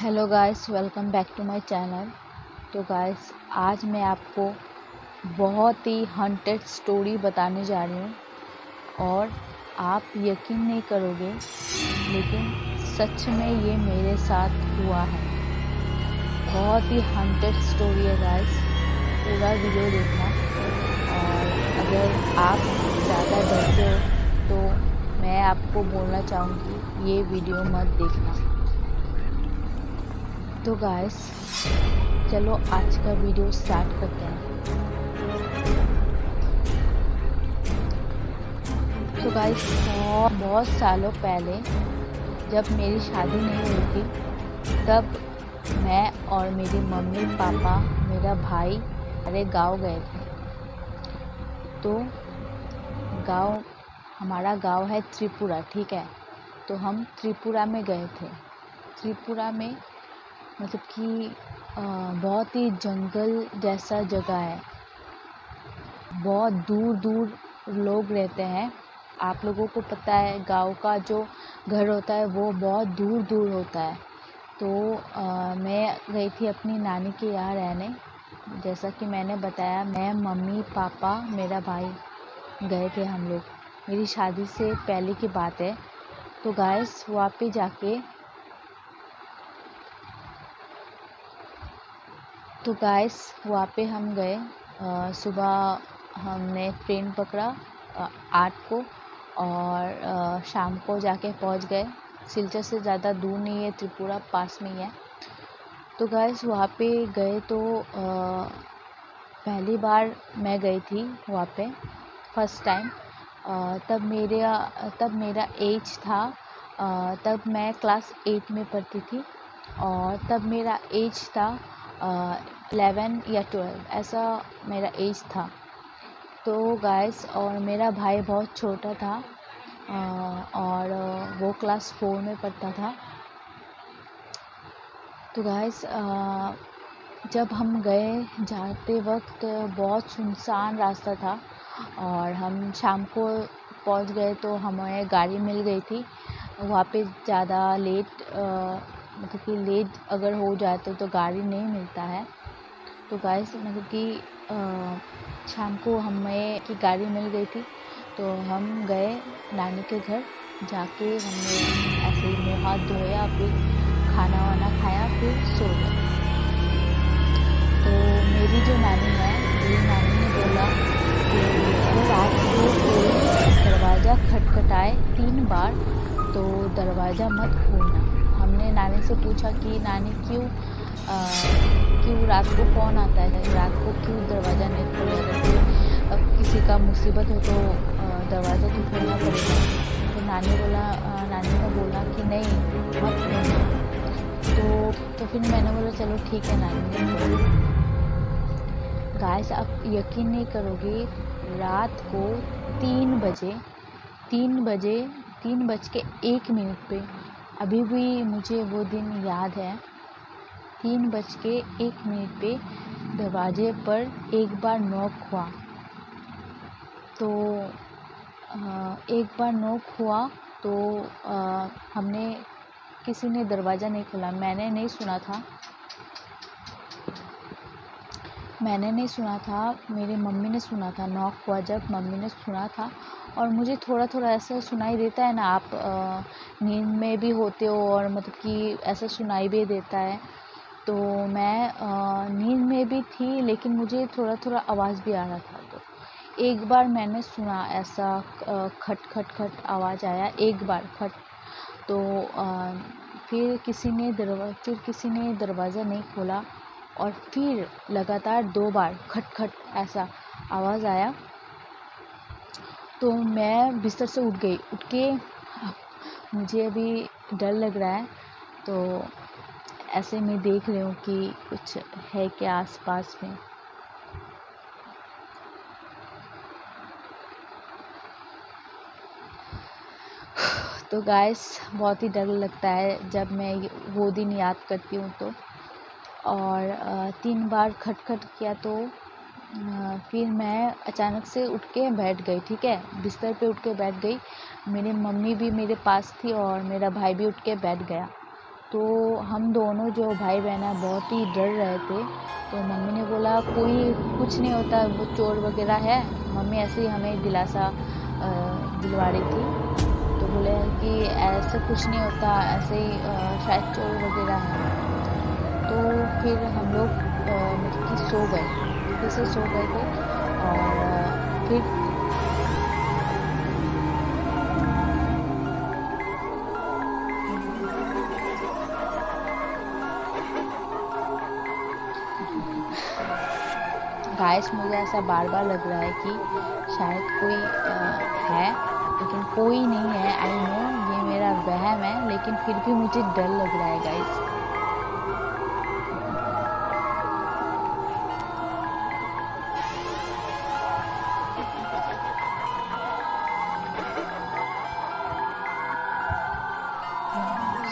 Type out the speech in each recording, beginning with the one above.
Hello guys, welcome back to my channel. तो guys, आज मैं आपको बहुत ही हॉन्टेड स्टोरी बताने जा रही हूँ और आप यकीन नहीं करोगे, लेकिन सच में ये मेरे साथ हुआ है। बहुत ही हॉन्टेड स्टोरी है गाइस, पूरा वीडियो देखना। और अगर आप ज़्यादा डरते हो तो मैं आपको बोलना चाहूँगी ये वीडियो मत देखना। तो गाइस, चलो आज का वीडियो स्टार्ट करते हैं। तो गाइस, बहुत सालों पहले जब मेरी शादी नहीं हुई थी, तब मैं और मेरी मम्मी पापा, मेरा भाई हमारे गांव गए थे। तो हमारा गांव है त्रिपुरा, ठीक है। तो हम त्रिपुरा में गए थे। त्रिपुरा में मतलब कि बहुत ही जंगल जैसा जगह है। बहुत दूर दूर लोग रहते हैं। आप लोगों को पता है, गांव का जो घर होता है वो बहुत दूर दूर होता है। तो मैं गई थी अपनी नानी के यहाँ रहने। जैसा कि मैंने बताया, मैं, मम्मी, पापा, मेरा भाई गए थे हम लोग। मेरी शादी से पहले की बात है। तो गाइस, वहाँ पे जाके वहाँ पे हम गए। सुबह हमने ट्रेन पकड़ा 8 को, और शाम को जाके पहुँच गए। सिलचर से ज़्यादा दूर नहीं है, त्रिपुरा पास में ही है। तो गाइस, वहाँ पे गए तो पहली बार मैं गई थी वहाँ पे, फर्स्ट टाइम। तब मेरा एज था, तब मैं क्लास 8 में पढ़ती थी। और तब मेरा एज था 11 या 12, ऐसा मेरा एज था। तो गाइस, और मेरा भाई बहुत छोटा था, और वो क्लास 4 में पढ़ता था। तो गाइस, जब हम गए, जाते वक्त बहुत सुनसान रास्ता था, और हम शाम को पहुंच गए तो हमें गाड़ी मिल गई थी। वहाँ पे ज़्यादा मतलब कि लेट अगर हो जाए तो गाड़ी नहीं मिलता है। तो गाइस, मतलब कि शाम को हमें की गाड़ी मिल गई थी। तो हम गए नानी के घर। जाके हमने ऐसे ही मुँह हाथ धोया, फिर खाना वाना खाया, फिर सो गए। तो मेरी जो नानी है, मेरी नानी ने बोला कि अगर रात को कोई दरवाज़ा खटखटाए 3 बार तो दरवाज़ा मत खोलना। हमने नानी से पूछा कि नानी क्यों रात को कौन आता है, रात को क्यों दरवाज़ा नहीं खोलेगा? अगर किसी का मुसीबत हो तो दरवाज़ा तो खोलना पड़ेगा। तो नानी ने बोला कि नहीं, मत खोलना। तो फिर मैंने बोला चलो ठीक है नानी। गाइस, आप यकीन नहीं करोगे, रात को 3 बज के 1 मिनट पे, अभी भी मुझे वो दिन याद है। 3 बज के 1 मिनट पे दरवाजे पर एक बार नॉक हुआ। तो एक बार नॉक हुआ तो हमने किसी ने दरवाज़ा नहीं खोला। मैंने नहीं सुना था, मेरी मम्मी ने सुना था। नॉक हुआ जब, मम्मी ने सुना था। और मुझे थोड़ा थोड़ा ऐसा सुनाई देता है ना, आप नींद में भी होते हो और मतलब कि ऐसा सुनाई भी देता है। तो मैं नींद में भी थी, लेकिन मुझे थोड़ा थोड़ा आवाज़ भी आ रहा था। तो एक बार मैंने सुना, ऐसा खट खट खट आवाज़ आया एक बार, खट। तो फिर किसी ने दरवाज़ा नहीं खोला, और फिर लगातार 2 बार खट खट ऐसा आवाज़ आया। तो मैं बिस्तर से उठ के मुझे अभी डर लग रहा है। तो ऐसे मैं देख रही हूँ कि कुछ है क्या आसपास में। तो गाइस, बहुत ही डर लगता है जब मैं वो दिन याद करती हूँ तो। और 3 बार खटखट किया तो फिर मैं अचानक से उठ के बैठ गई, ठीक है। बिस्तर पे उठ के बैठ गई। मेरी मम्मी भी मेरे पास थी और मेरा भाई भी उठ के बैठ गया। तो हम दोनों जो भाई बहन हैं बहुत ही डर रहे थे। तो मम्मी ने बोला कोई कुछ नहीं होता, वो चोर वगैरह है। मम्मी ऐसे ही हमें दिलासा दिलवा रही थी। तो बोले कि ऐसा कुछ नहीं होता, ऐसे ही शायद चोर वगैरह है। तो फिर हम लोग मतलब कि सो गए, फिर से सो गए थे। और फिर गाइस मुझे ऐसा बार बार लग रहा है कि शायद कोई है, लेकिन कोई नहीं है। आई नो ये मेरा वहम है, लेकिन फिर भी मुझे डर लग रहा है गाइस।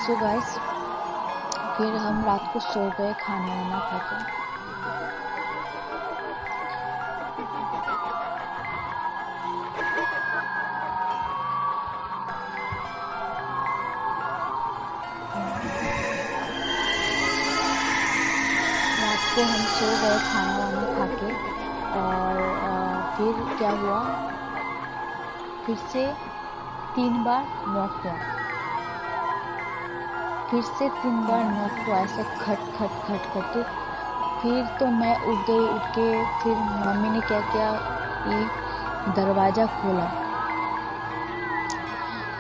सो गाइस फिर हम रात को सो गए खाना वाना खा के। रात को हम सो गए खाना वाना खा के। और फिर क्या हुआ, फिर से 3 बार नॉक हुआ, फिर से 3 बार नॉक हुआ, ऐसे खट खट खट करके। फिर तो मैं उठ गई, उठ के फिर मम्मी ने क्या किया कि दरवाज़ा खोला।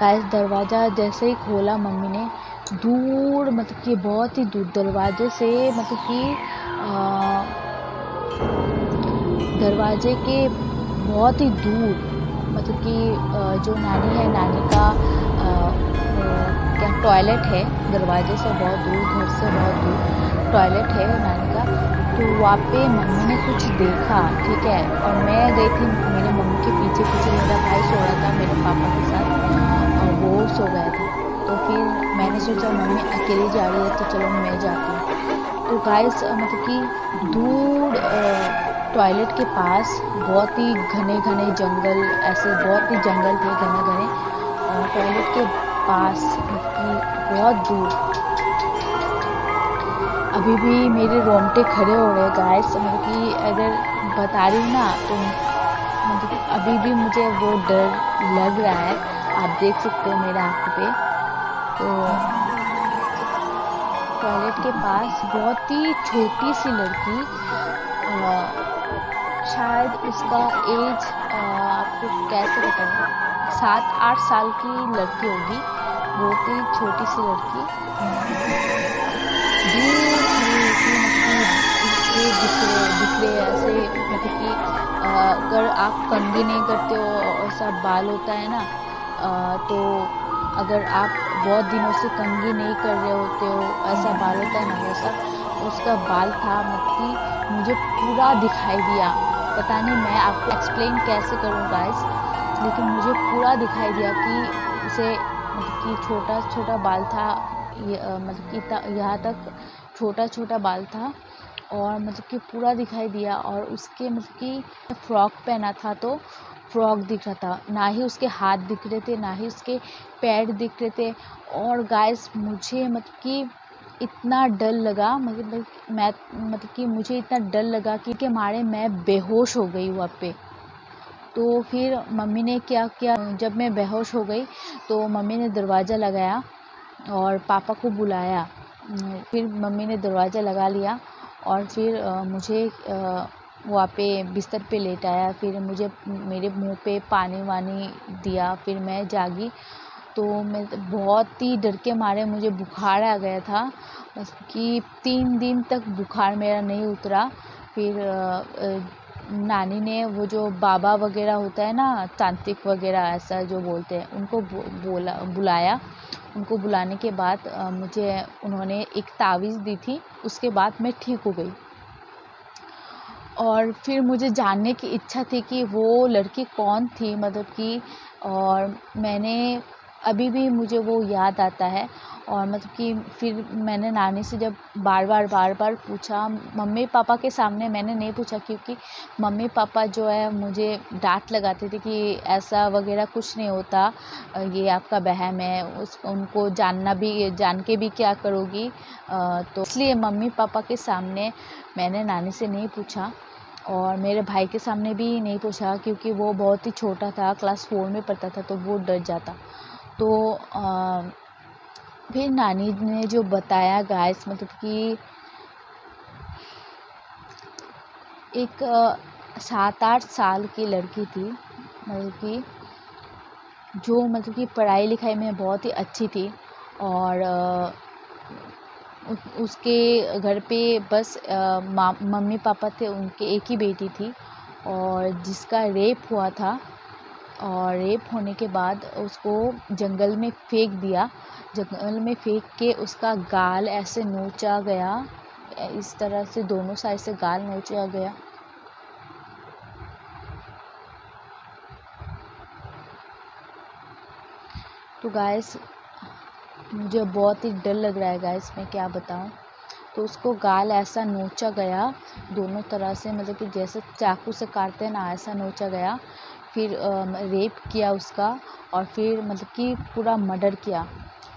गाइस दरवाज़ा जैसे ही खोला मम्मी ने, दूर मतलब कि बहुत ही दूर दरवाजे से, मतलब कि दरवाजे के बहुत ही दूर, मतलब कि जो नानी है, नानी का क्या टॉयलेट है, दरवाजे से बहुत दूर, घर से बहुत दूर टॉयलेट है नानी का। तो वहाँ पे मम्मी ने कुछ देखा, ठीक है। और मैं गई थी मेरे मम्मी के पीछे पीछे, मेरा भाई सो रहा था मेरे पापा के साथ और वो सो गया था। तो फिर मैंने सोचा मम्मी अकेली जा रही है तो चलो मैं जाती हूँ। तो गाइस मतलब कि दूर टॉयलेट के पास बहुत ही घने घने जंगल, ऐसे बहुत ही जंगल थे घने घने। और टॉयलेट के पास मतलब कि बहुत दूर, अभी भी मेरे रोंगटे खड़े हो रहे हैं गाइस। मतलब कि अगर बता रही हूँ ना तो मतलब कि अभी भी मुझे वो डर लग रहा है, आप देख सकते हो मेरे आँखों पे। तो टॉयलेट के पास बहुत ही छोटी सी लड़की, शायद उसका एज आपको कैसे बताऊँ, 7-8 साल की लड़की होगी, बहुत ही छोटी सी लड़की दूर खड़ी हुई थी। मतलब कि उसके दिखरे ऐसे, मतलब कि अगर आप कंघी नहीं करते हो, ऐसा बाल होता है ना, तो अगर आप बहुत दिनों से कंघी नहीं कर रहे होते हो, ऐसा बाल होता है ना, वैसा उसका बाल था। मतलब कि मुझे पूरा दिखाई दिया, पता नहीं मैं आपको एक्सप्लेन कैसे करूँ गाइस, लेकिन मुझे पूरा दिखाई दिया कि उसे मतलब कि छोटा छोटा बाल था, मतलब कि यहाँ तक छोटा छोटा बाल था। और मतलब कि पूरा दिखाई दिया। और उसके मतलब कि फ्रॉक पहना था, तो फ्रॉक दिख रहा था, ना ही उसके हाथ दिख रहे थे, ना ही उसके पैर दिख रहे थे। और गाइस मुझे मतलब कि इतना डर लगा, मतलब कि मुझे इतना डर लगा कि के मारे मैं बेहोश हो गई वहाँ पे। तो फिर मम्मी ने क्या किया, जब मैं बेहोश हो गई तो मम्मी ने दरवाज़ा लगाया और पापा को बुलाया। फिर मम्मी ने दरवाज़ा लगा लिया और फिर मुझे वहाँ पे बिस्तर पे लेटाया। फिर मुझे मेरे मुंह पे पानी वानी दिया, फिर मैं जागी। तो मैं बहुत ही डर के मारे मुझे बुखार आ गया था, बस कि 3 दिन तक बुखार मेरा नहीं उतरा। फिर नानी ने वो जो बाबा वगैरह होता है ना, तांत्रिक वगैरह ऐसा जो बोलते हैं, उनको बुलाया। उनको बुलाने के बाद मुझे उन्होंने एक तावीज़ दी थी, उसके बाद मैं ठीक हो गई। और फिर मुझे जानने की इच्छा थी कि वो लड़की कौन थी, मतलब कि, और मैंने अभी भी मुझे वो याद आता है। और मतलब कि फिर मैंने नानी से जब बार बार पूछा, मम्मी पापा के सामने मैंने नहीं पूछा, क्योंकि मम्मी पापा जो है मुझे डांट लगाते थे कि ऐसा वगैरह कुछ नहीं होता, ये आपका वहम है, उनको जान के भी क्या करोगी। तो इसलिए मम्मी पापा के सामने मैंने नानी से नहीं पूछा, और मेरे भाई के सामने भी नहीं पूछा, क्योंकि वो बहुत ही छोटा था, क्लास 4 में पढ़ता था, तो वो डर जाता। तो फिर नानी ने जो बताया गाइस, मतलब कि एक 7-8 साल की लड़की थी, मतलब कि जो मतलब कि पढ़ाई लिखाई में बहुत ही अच्छी थी, और उसके घर पे बस मम्मी पापा थे, उनके एक ही बेटी थी, और जिसका रेप हुआ था, और रेप होने के बाद उसको जंगल में फेंक दिया। जंगल में फेंक के उसका गाल ऐसे नोचा गया, इस तरह से दोनों साइड से गाल नोचा गया। तो गाइस मुझे बहुत ही डर लग रहा है गाइस, मैं क्या बताऊं। तो उसको गाल ऐसा नोचा गया दोनों तरह से, मतलब कि जैसे चाकू से काटते हैं ना, ऐसा नोचा गया। फिर रेप किया उसका, और फिर मतलब कि पूरा मर्डर किया,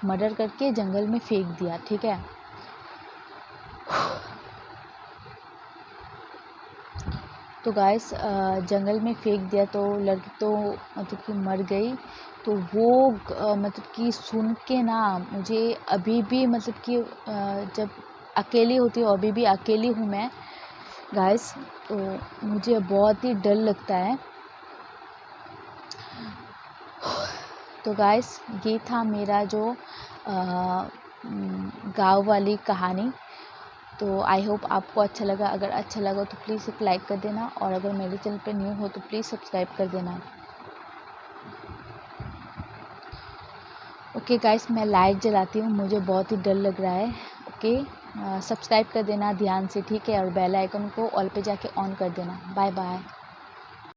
मर्डर करके जंगल में फेंक दिया, ठीक है। तो गाइस जंगल में फेंक दिया, तो लड़की तो मतलब कि मर गई। तो वो मतलब कि सुन के ना मुझे अभी भी मतलब कि जब अकेली होती हूँ, अभी भी अकेली हूँ मैं गाइस, तो मुझे बहुत ही डर लगता है। तो गाइस ये था मेरा जो गाँव वाली कहानी। तो आई होप आपको अच्छा लगा। अगर अच्छा लगा तो प्लीज़ एक लाइक कर देना, और अगर मेरे चैनल पे न्यू हो तो प्लीज़ सब्सक्राइब कर देना। ओके गाइस, मैं लाइट जलाती हूँ, मुझे बहुत ही डर लग रहा है। ओके, सब्सक्राइब कर देना ध्यान से, ठीक है, और बेल आइकन को ऑल पे जाके ऑन कर देना। Bye bye.